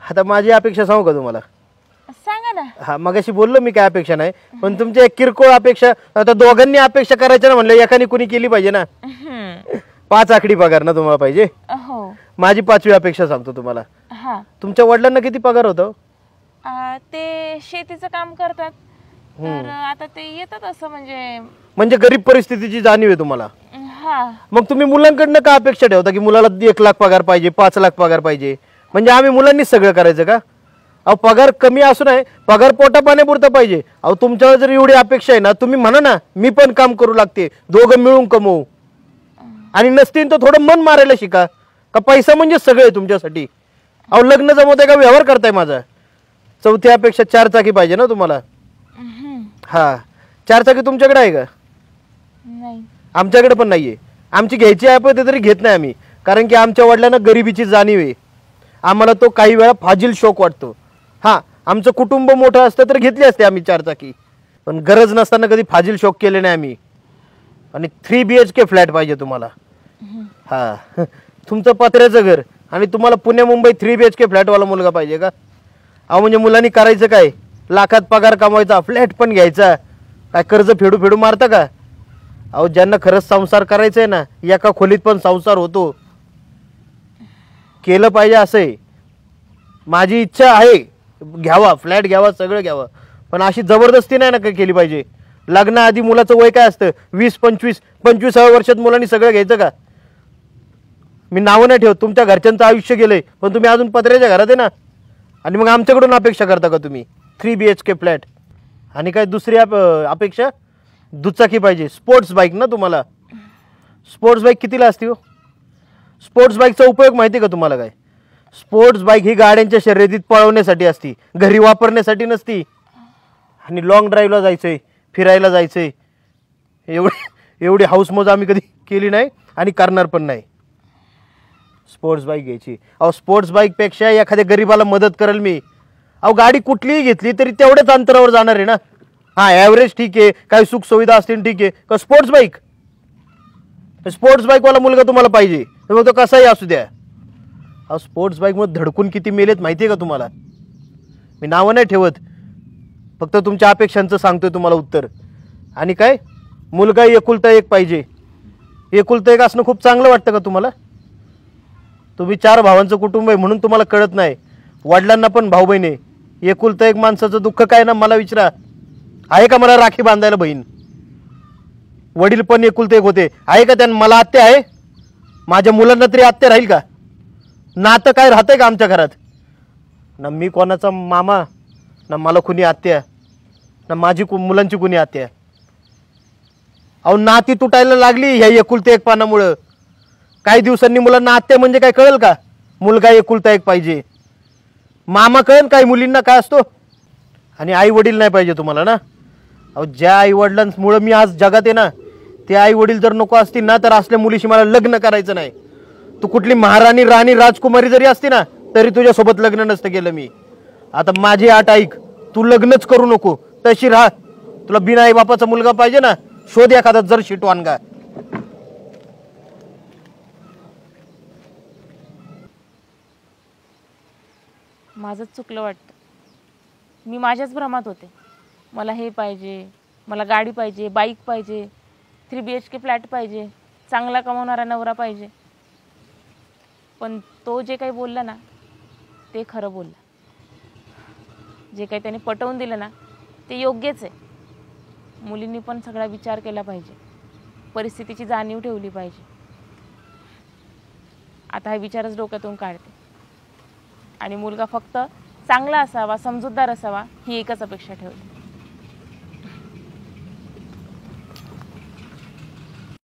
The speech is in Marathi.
आता माझी अपेक्षा सांगू का तुम्हाला? सांगा ना. हा, मगाशी बोललो मी काय अपेक्षा नाही, पण तुमच्या एक किरकोळ अपेक्षा आता दोघांनी अपेक्षा करायच्या ना म्हणलं, एकाने कुणी केली पाहिजे ना. 5 आकडी पगार ना तुम्हाला पाहिजे. हो. माझी 5वी अपेक्षा सांगतो तुम्हाला. हा. तुमच्या वडिलांना किती पगार होतो? ते शेतीचं काम करतात, तर आता ते येतात असं म्हणजे गरीब परिस्थितीची जाणीव आहे तुम्हाला. हा. मग तुम्ही मुलांकडनं का अपेक्षा ठेवता की मुलाला 1 लाख पगार पाहिजे, 5 लाख पगार पाहिजे? म्हणजे आम्ही मुलांनीच सगळं करायचं का? अहो, पगार कमी असू नये, पगार पोटा पाण्यापुरता पाहिजे. अहो, तुमच्यावर जर एवढी अपेक्षा आहे ना, तुम्ही म्हणा ना मी पण काम करू लागते, दोघं मिळून कमवू. आणि नसतील तर थोडं मन मारायला शिका. का पैसा म्हणजे सगळे तुमच्यासाठी? अहो, लग्न जमवताय का व्यवहार करताय माझा? 4थी अपेक्षा 4 चाकी पाहिजे ना तुम्हाला. हा, 4 चाकी तुमच्याकडे आहे का? नाही. आमच्याकडे पण नाहीये. आमची घ्यायची आहे पण ते तरी घेत नाही आम्ही, कारण की आमच्या वडिलांना गरिबीची जाणीव आहे. आम्हाला तो काही वेळा फाजील शौक वाटतो. हा, आमचं कुटुंब मोठं असतं तर घेतली असते आम्ही 4 चाकी, पण गरज नसताना कधी फाजील शौक केले नाही आम्ही. आणि 3 BHK फ्लॅट पाहिजे तुम्हाला. हा, तुमचं पत्र्याचं घर आणि तुम्हाला पुणे मुंबई 3 BHK फ्लॅटवाला मुलगा पाहिजे का? अहो, म्हणजे मुलांनी करायचं काय? लाखात पगार कमवायचा, फ्लॅट पण घ्यायचा, काय कर्ज फेडू फेडू मारता का? अहो, ज्यांना खरंच संसार करायचा आहे ना, एका खोलीत पण संसार होतो. केलं पाहिजे असं आहे. माझी इच्छा आहे, घ्यावा फ्लॅट, घ्यावा सगळं घ्यावं, पण अशी जबरदस्ती नाही ना काय केली पाहिजे. लग्नाआधी मुलाचं वय काय असतं? 20-25-25व्या वर्षात मुलांनी सगळं घ्यायचं का? मी नावं नाही ठेवत, तुमच्या घरच्यांचं आयुष्य गेलंय, पण तुम्ही अजून पत्र्याच्या घरात आहे ना. आणि मग आमच्याकडून अपेक्षा करता का तुम्ही 3 BHK फ्लॅट? आणि काय दुसरी अपेक्षा? दुचाकी पाहिजे, स्पोर्ट्स बाईक ना तुम्हाला. स्पोर्ट्स बाईक कितीला असते हो? स्पोर्ट्स बाईकचा उपयोग माहिती का तुम्हाला काय? स्पोर्ट्स बाईक ही गाड्यांच्या शर्यतीत पळवण्यासाठी असती, घरी वापरण्यासाठी नसती. आणि लॉंग ड्राईव्हला जायचंय, फिरायला जायचंय, एवढी हाऊसमौज आम्ही कधी केली नाही आणि करणार पण नाही. स्पोर्ट्स बाईक घ्यायची. अहो, स्पोर्ट्स बाईकपेक्षा एखाद्या गरीबाला मदत करेल मी. अहो, गाडी कुठलीही घेतली तरी तेवढ्याच अंतरावर जाणार आहे ना. हा, ॲव्हरेज ठीक आहे, काही सुख सुविधा असतील ठीक आहे, का स्पोर्ट्स बाईक? स्पोर्ट्स बाईकवाला मुलगा तुम्हाला पाहिजे, मग तो कसाही असू द्या. अहो, स्पोर्ट्स बाईकमध्ये धडकून किती मेलेत माहिती आहे का तुम्हाला? मी नावं नाही ठेवत, फक्त तुमच्या अपेक्षांचं सांगतोय तुम्हाला उत्तर. आणि काय, मुलगा एकुलता एक पाहिजे. एकुलता एक असणं खूप चांगलं वाटतं का तुम्हाला? तुम्ही 4 भावांचं कुटुंब आहे म्हणून तुम्हाला कळत नाही. वडिलांना पण भाऊ बहीण आहे. एकुलता एक माणसाचं दुःख काय ना मला विचारा. आहे का मला राखी बांधायला बहीण? वडील पण एकुलते एक होते, आहे का त्यांना? मला आत्या आहे, माझ्या मुलांना तरी आत्या राहील का? नातं काय राहतंय का आमच्या घरात? ना मी कोणाचा मामा, ना मला कुणी आत्या, ना माझी मुलांची कुणी आत्या. अहो, नाती तुटायला लागली ह्या एकुलते एक पानामुळं. काही दिवसांनी मुलांना आत्या म्हणजे काय कळेल का? मुलगा एकुलता एक पाहिजे. मामा कळेल काही मुलींना काय असतो? आणि आई वडील नाही पाहिजे तुम्हाला ना. अहो, ज्या आई वडिलांमुळे मी आज जगात आहे ना, ते आई वडील जर नको असतील ना, तर असल्या मुलीशी मला लग्न करायचं नाही. तू कुठली महाराणी, राणी, राजकुमारी जरी असती ना, तरी तुझ्यासोबत लग्न नसतं केलं मी. आता माझी अट ऐक, तू लग्नच करू नको, तशी राहा. तुला बिना आई बापाचा मुलगा पाहिजे ना, शोध एखादा जर शिटवानगा. माझंच चुकलं वाटतं. मी माझ्याच भ्रमात होते. मला हे पाहिजे, मला गाडी पाहिजे, बाईक पाहिजे, 3 BHK फ्लॅट पाहिजे, चांगला कमावणारा नवरा पाहिजे. पण तो जे काही बोलला ना, ते खरं बोलला. जे काही त्याने पटवून दिलं ना, ते योग्यच आहे. मुलींनी पण सगळा विचार केला पाहिजे, परिस्थितीची जाणीव ठेवली पाहिजे. आता हा विचारच डोक्यातून काढते. आणि मुलगा फक्त चांगला असावा, समजूतदार असावा, ही एकच अपेक्षा ठेवते.